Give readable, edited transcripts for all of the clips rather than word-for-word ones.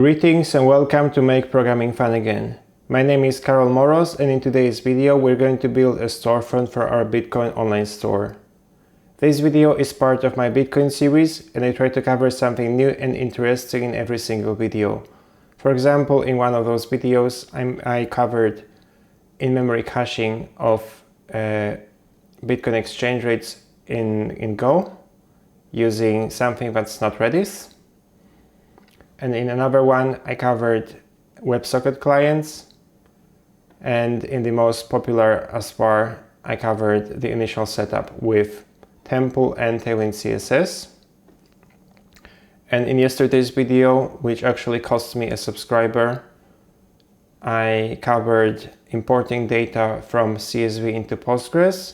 Greetings and welcome to Make Programming Fun Again. My name is Karol Moros, and in today's video we're going to build a storefront for our Bitcoin online store. This video is part of my Bitcoin series, and I try to cover something new and interesting in every single video. For example, in one of those videos I covered in-memory caching of Bitcoin exchange rates in Go using something that's not Redis. And in another one, I covered WebSocket clients. And in the most popular as far, I covered the initial setup with Temple and Tailwind CSS. And in yesterday's video, which actually cost me a subscriber, I covered importing data from CSV into Postgres.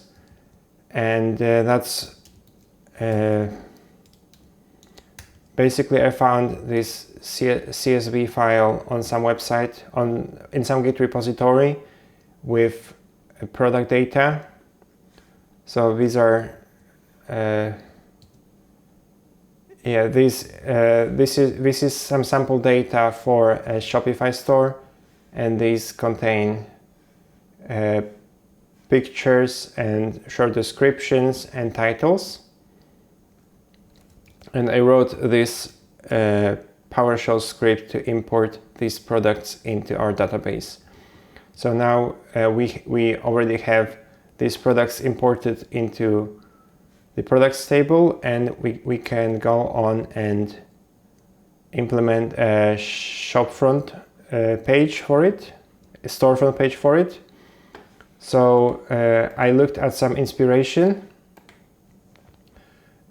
And basically I found this CSV file on some website, in some Git repository with product data. So these are, this is some sample data for a Shopify store, and these contain pictures and short descriptions and titles. And I wrote this PowerShell script to import these products into our database. So now we already have these products imported into the products table, and we can go on and implement a shopfront page for it, a storefront page for it. So I looked at some inspiration,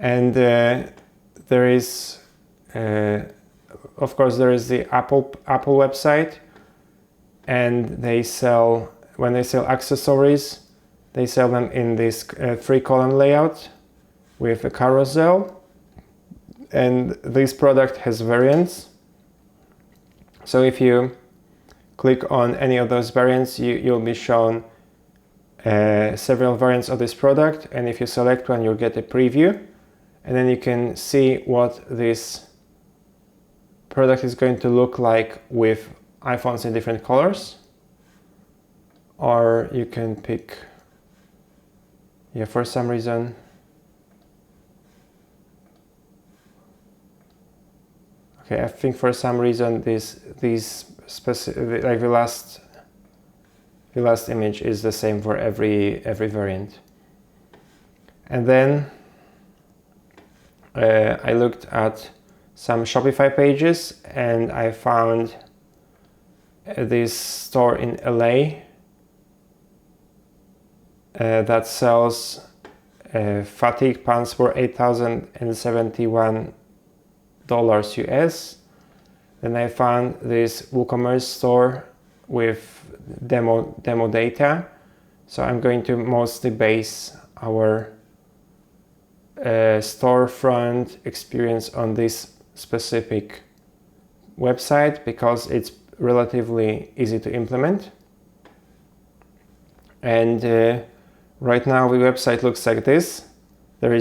and there is, of course, there is the Apple website, and when they sell accessories, they sell them in this 3-column layout with a carousel, and this product has variants. So if you click on any of those variants, you'll be shown several variants of this product, and if you select one, you'll get a preview. And then you can see what this product is going to look like with iPhones in different colors. Or you can pick, for some reason, okay, I think for some reason these specific, like the last image is the same for every variant. And then I looked at some Shopify pages, and I found this store in LA that sells fatigue pants for $8,071 US. Then I found this WooCommerce store with demo data. So I'm going to mostly base our storefront experience on this specific website because it's relatively easy to implement. And right now the website looks like this. There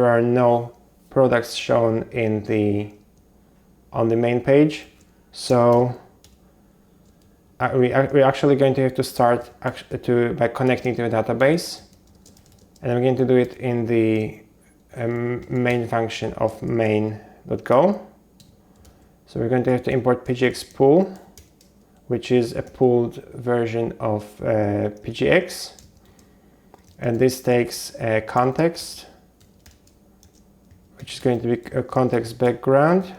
are no products shown on the main page. So we're actually going to have to start by connecting to a database, and I'm going to do it in the main function of main.go. So we're going to have to import pgx pool, which is a pooled version of pgx, and this takes a context, which is going to be a context background,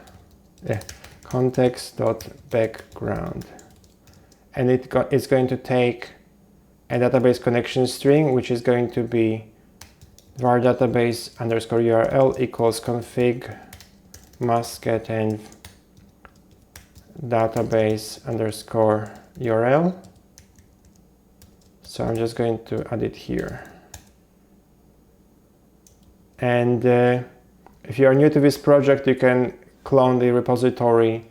context.background, and it's going to take a database connection string, which is going to be var database underscore URL equals config must get env database underscore URL. So I'm just going to add it here. And if you are new to this project, you can clone the repository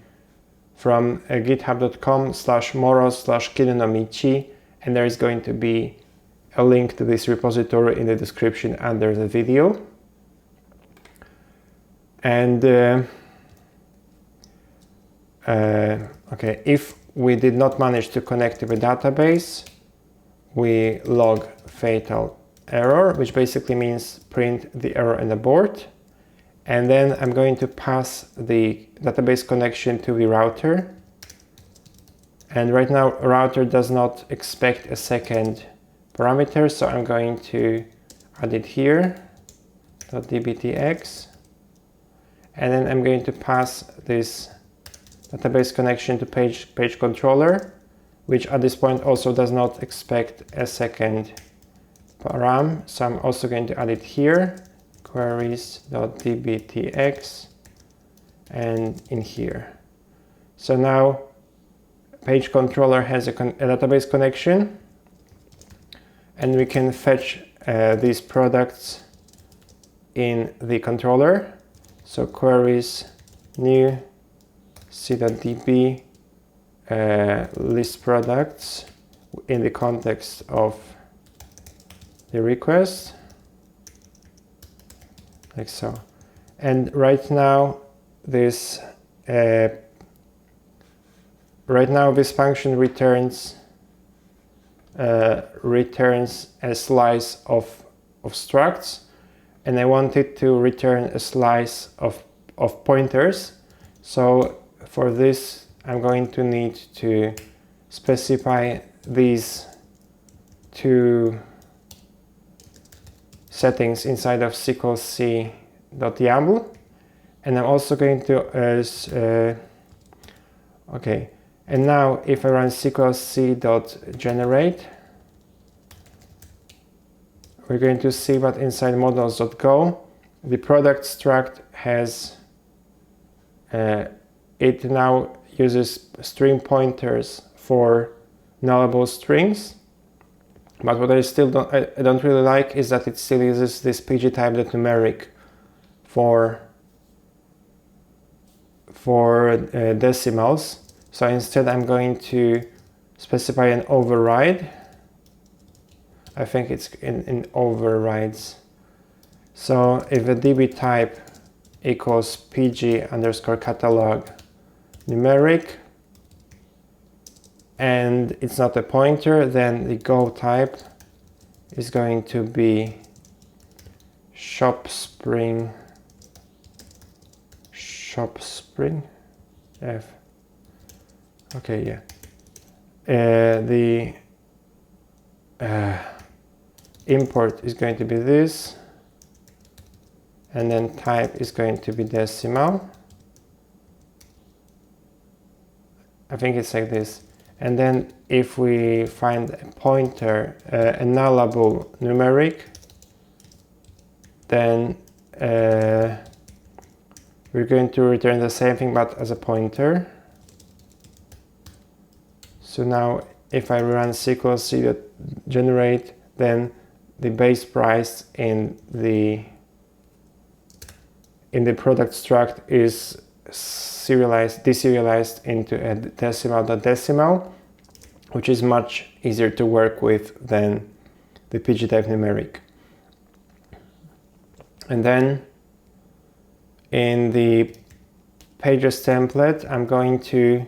from github.com/moros/kinenomichi, and there is going to be a link to this repository in the description under the video. And okay, if we did not manage to connect to the database, we log fatal error, which basically means print the error in the board. And then I'm going to pass the database connection to the router. And right now, router does not expect a second parameter, so I'm going to add it here, .dbtx. And then I'm going to pass this database connection to page controller, which at this point also does not expect a second param. So I'm also going to add it here, queries.dbtx, and in here. So now page controller has a database connection, and we can fetch these products in the controller. So queries new c.db list products in the context of the request, like so. And right now this function returns a slice of structs, and I want it to return a slice of pointers. So for this, I'm going to need to specify these two settings inside of SQLC.yaml, and I'm also going to okay. And now if I run SQLC.generate, we're going to see that inside models.go, the product struct has, it now uses string pointers for nullable strings. But what I don't really like is that it still uses this pg type.numeric for decimals. So instead I'm going to specify an override. I think it's in overrides. So if the db type equals pg_catalog numeric and it's not a pointer, then the go type is going to be shopspring f. Okay, yeah. The import is going to be this, and then type is going to be decimal. I think it's like this. And then if we find a pointer, a nullable numeric, then we're going to return the same thing but as a pointer. So now if I run SQLC.generate, then the base price in the product struct is deserialized into a decimal.decimal, which is much easier to work with than the pg type numeric. And then in the pages template, I'm going to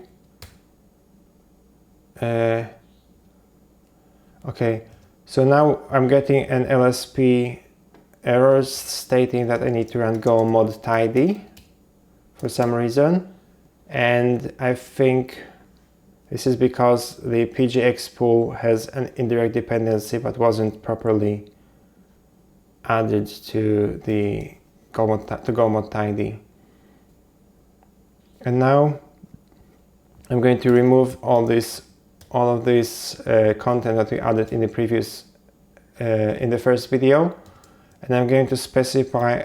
okay, so now I'm getting an LSP error stating that I need to run go mod tidy for some reason, and I think this is because the pgx pool has an indirect dependency that wasn't properly added to the go mod tidy. And now I'm going to remove all of this content that we added in the previous in the first video, and I'm going to specify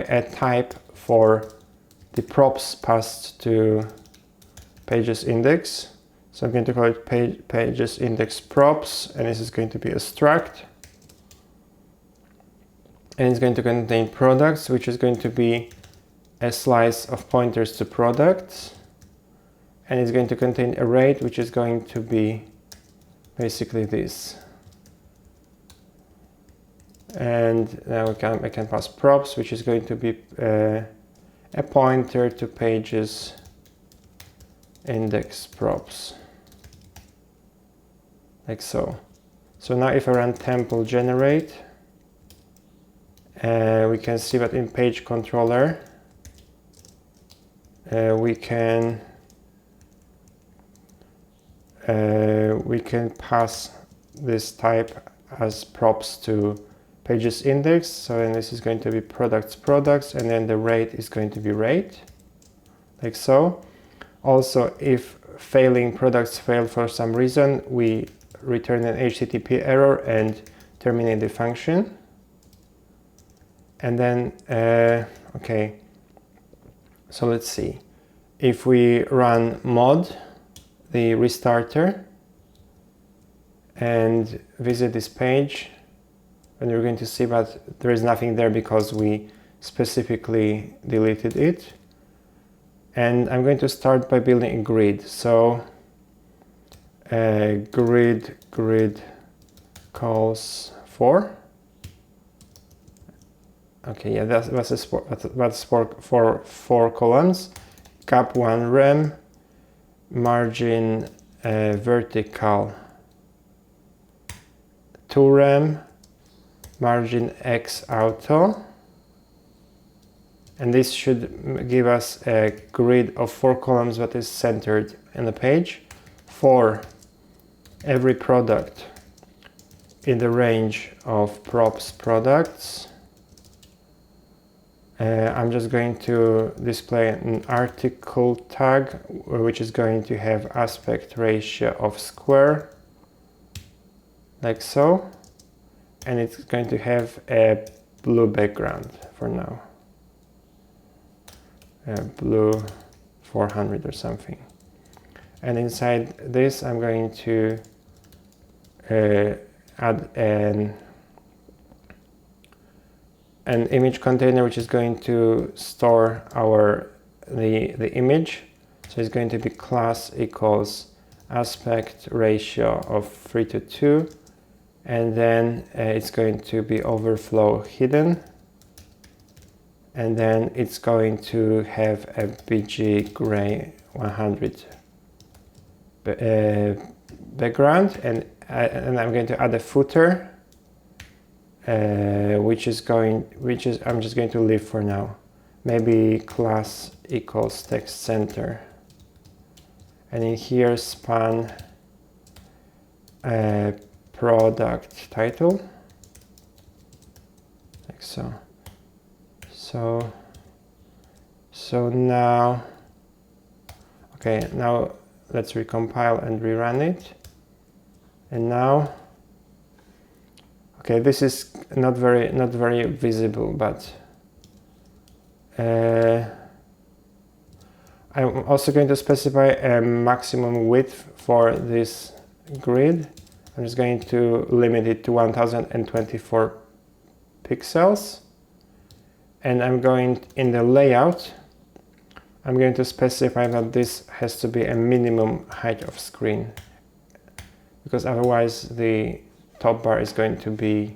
a type for the props passed to pages index. So I'm going to call it pages index props, and this is going to be a struct, and it's going to contain products, which is going to be a slice of pointers to products, and it's going to contain a rate, which is going to be basically this. And now I can pass props, which is going to be a pointer to pages index props, like so. So now if I run temple generate, we can see that in page controller we can pass this type as props to pages index. So then this is going to be products, and then the rate is going to be rate, like so. Also, if products fail for some reason, we return an HTTP error and terminate the function. And then, okay, so let's see. If we run mod, the restarter, and visit this page, and you're going to see that there is nothing there because we specifically deleted it. And I'm going to start by building a grid. So grid calls for. Okay, yeah, that's for 4 columns. Cap 1 rem, margin vertical 2 rem, margin X auto. And this should give us a grid of 4 columns that is centered in the page. For every product in the range of props products, I'm just going to display an article tag, which is going to have aspect ratio of square, like so. And it's going to have a blue background for now. Blue 400 or something. And inside this I'm going to add an image container which is going to store the image. So it's going to be class equals aspect ratio of 3:2, and then it's going to be overflow hidden. And then it's going to have a BG gray 100 background, and I'm going to add a footer, which I'm just going to leave for now. Maybe class equals text center, and in here span product title, like so. So now, okay, now let's recompile and rerun it. And now, okay, this is not very visible, but I'm also going to specify a maximum width for this grid. I'm just going to limit it to 1024 pixels. And I'm going, in the layout, I'm going to specify that this has to be a minimum height of screen, because otherwise the top bar is going to be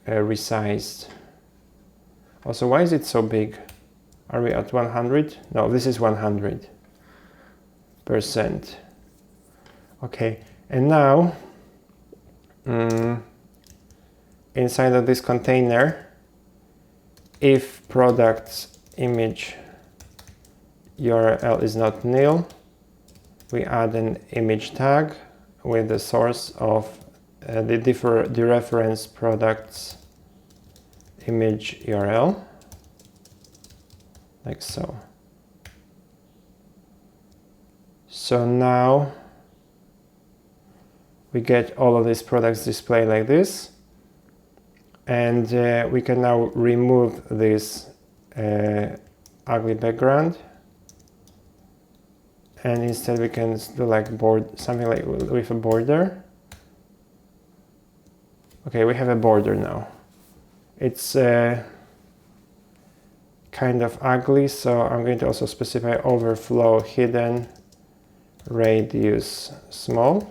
resized. Also, why is it so big? Are we at 100? No, this is 100%. Okay, and now inside of this container, if product's image URL is not nil, we add an image tag with the source of the reference product's image URL, like so. So now we get all of these products displayed like this. And we can now remove this ugly background, and instead we can do like something like with a border. Okay, we have a border now. It's kind of ugly, so I'm going to also specify overflow hidden, radius small.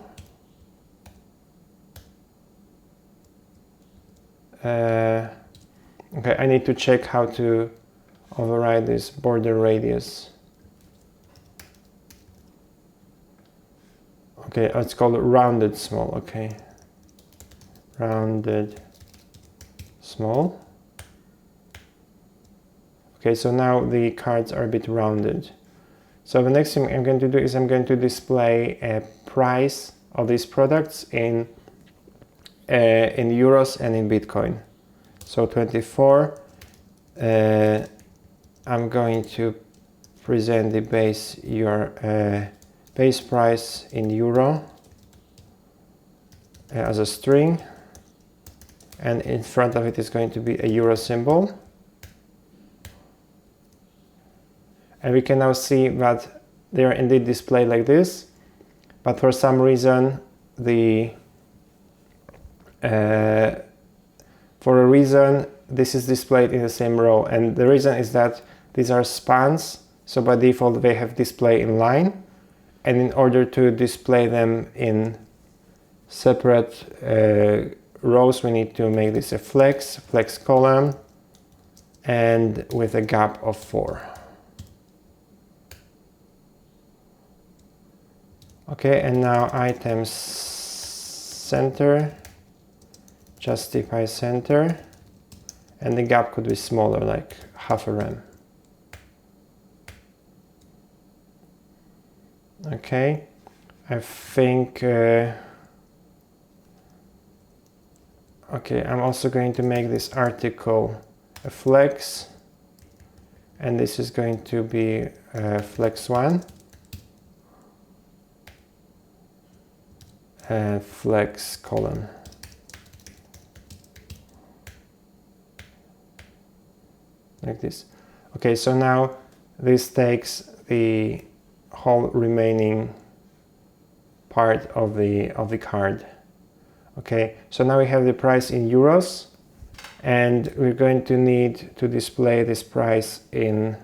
Okay, I need to check how to override this border radius. Okay, it's called rounded small. Okay, rounded small. Okay, so now the cards are a bit rounded. So the next thing I'm going to do is I'm going to display a price of these products in euros and in Bitcoin. So 24, I'm going to present the base price in euro as a string, and in front of it is going to be a euro symbol. And we can now see that they are indeed displayed like this, but for some reason this is displayed in the same row, and the reason is that these are spans, so by default they have display in line, and in order to display them in separate rows we need to make this a flex column and with a gap of 4. Okay, and now items center, justify center, and the gap could be smaller, like half a rem. Okay, I think okay, I'm also going to make this article a flex, and this is going to be flex 1. Flex column. Like this. Okay, so now this takes the whole remaining part of the card. Okay, so now we have the price in euros, and we're going to need to display this price in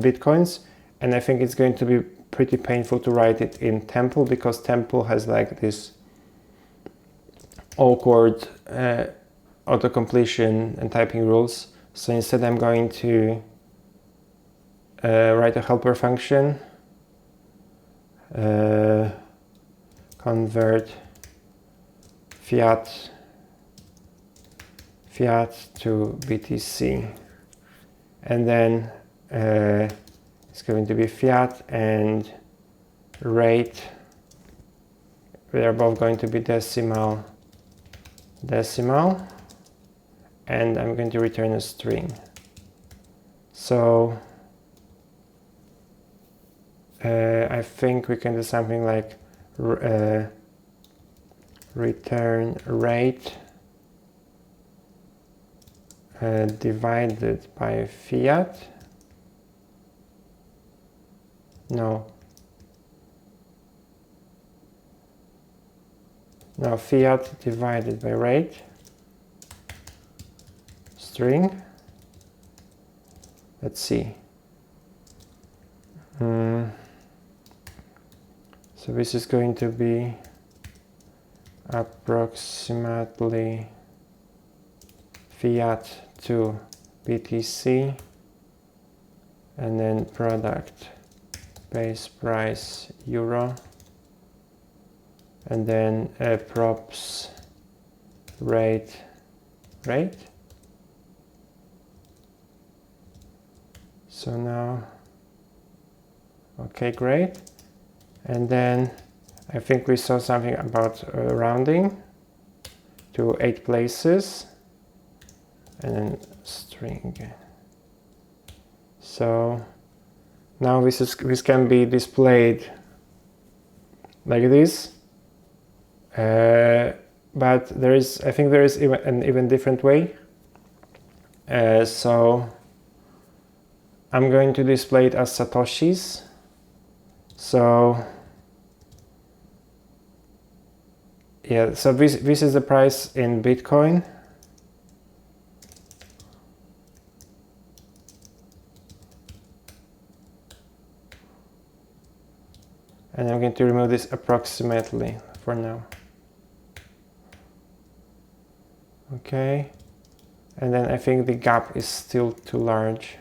bitcoins, and I think it's going to be pretty painful to write it in Temple, because Temple has like this awkward auto-completion and typing rules. So instead I'm going to write a helper function, convert fiat to BTC, and then it's going to be fiat and rate. They are both going to be decimal, and I'm going to return a string. So I think we can do something like return rate divided by fiat. No, fiat divided by rate, string. Let's see. So this is going to be approximately fiat to BTC, and then product base price euro, and then props rate. So now, okay, great. And then I think we saw something about rounding to 8 places, and then string again. So now this can be displayed like this, but I think there is an even different way. So I'm going to display it as satoshis. So yeah, so this is the price in Bitcoin. And I'm going to remove this approximately for now. Okay, And then I think the gap is still too large.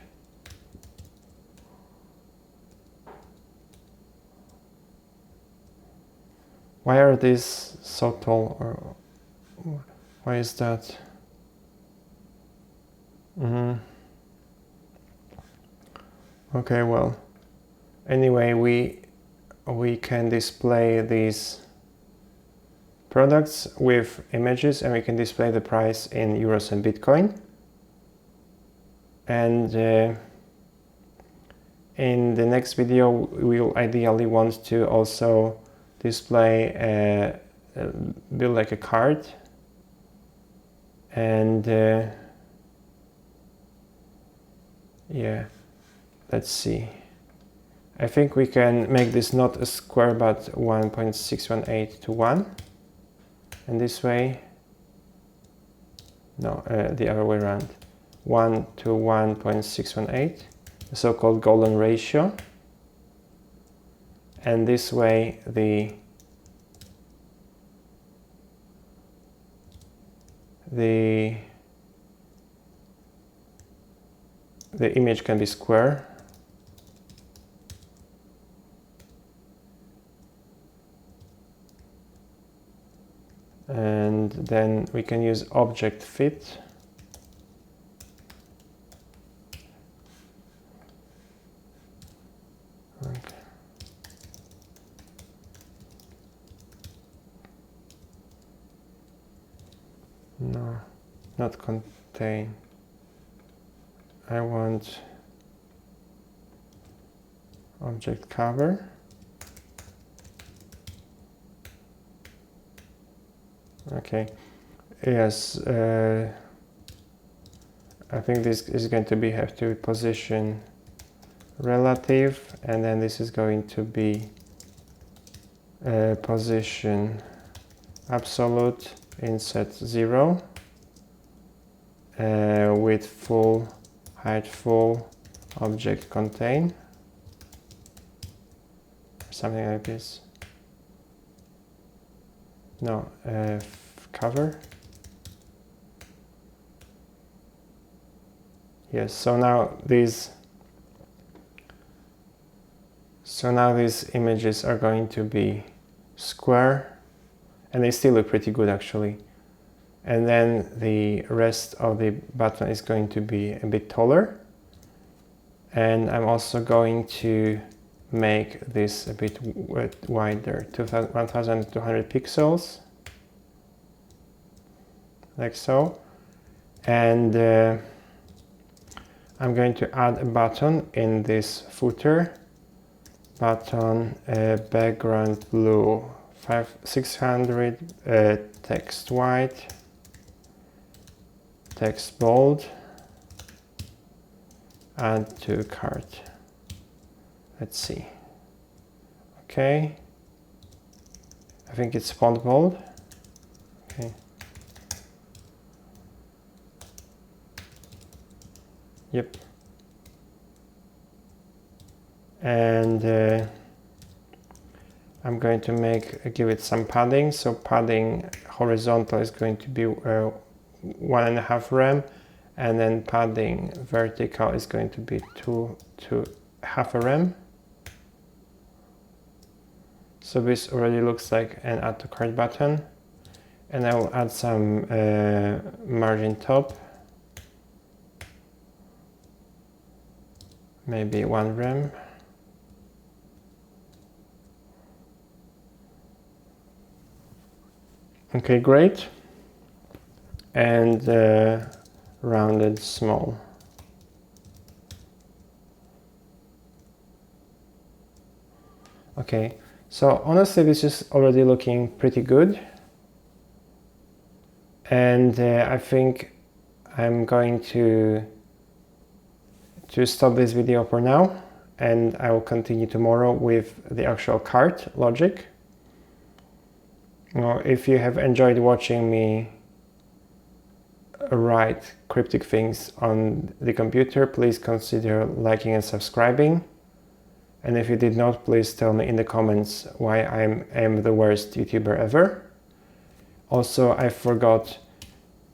Why are these so tall, or why is that? Okay, well, anyway, we can display these products with images, and we can display the price in euros and Bitcoin. And in the next video, we'll ideally want to also display build like a card, and yeah, let's see. I think we can make this not a square but 1.618 to 1, and this way, no, the other way around, 1 to 1.618, the so-called golden ratio. And this way the image can be square. And then we can use object fit. Okay. No, not contain. I want object cover. Okay, yes, I think this is going to be have to position relative, and then this is going to be position absolute inset 0 with full height full object contain, something like this. No, cover. Yes, so now these images are going to be square, and they still look pretty good actually. And then the rest of the button is going to be a bit taller. And I'm also going to make this a bit wider, 1200 pixels, like so. And I'm going to add a button in this footer, button background blue, 600, text white, text bold, add to cart. Let's see. Okay. I think it's font bold. Okay. Yep. And I'm going to give it some padding. So padding horizontal is going to be 1.5 rem, and then padding vertical is going to be 2 to 0.5 rem. So this already looks like an add to cart button, and I will add some margin top, maybe 1 rem. Okay, great. And rounded small. Okay, so honestly this is already looking pretty good, and I think I'm going to stop this video for now, and I will continue tomorrow with the actual cart logic. Well, if you have enjoyed watching me write cryptic things on the computer, please consider liking and subscribing. And if you did not, please tell me in the comments why I am the worst YouTuber ever. Also, I forgot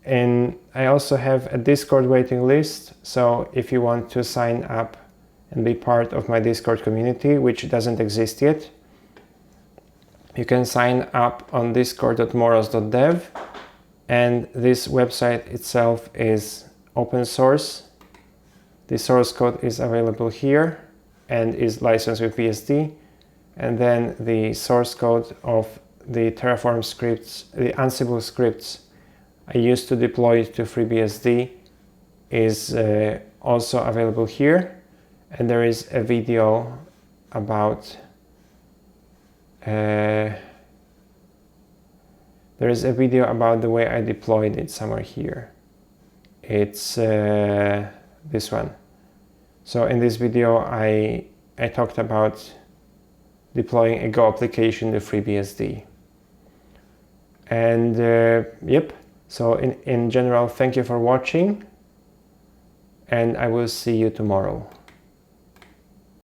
And I also have a Discord waiting list, so if you want to sign up and be part of my Discord community, which doesn't exist yet, you can sign up on discord.moros.dev, and this website itself is open source. The source code is available here and is licensed with BSD, and then the source code of the Terraform scripts, the Ansible scripts I used to deploy to FreeBSD is also available here, and there is a video about the way I deployed it somewhere here. It's this one. So in this video I talked about deploying a Go application to FreeBSD. And yep, so in general, thank you for watching, and I will see you tomorrow.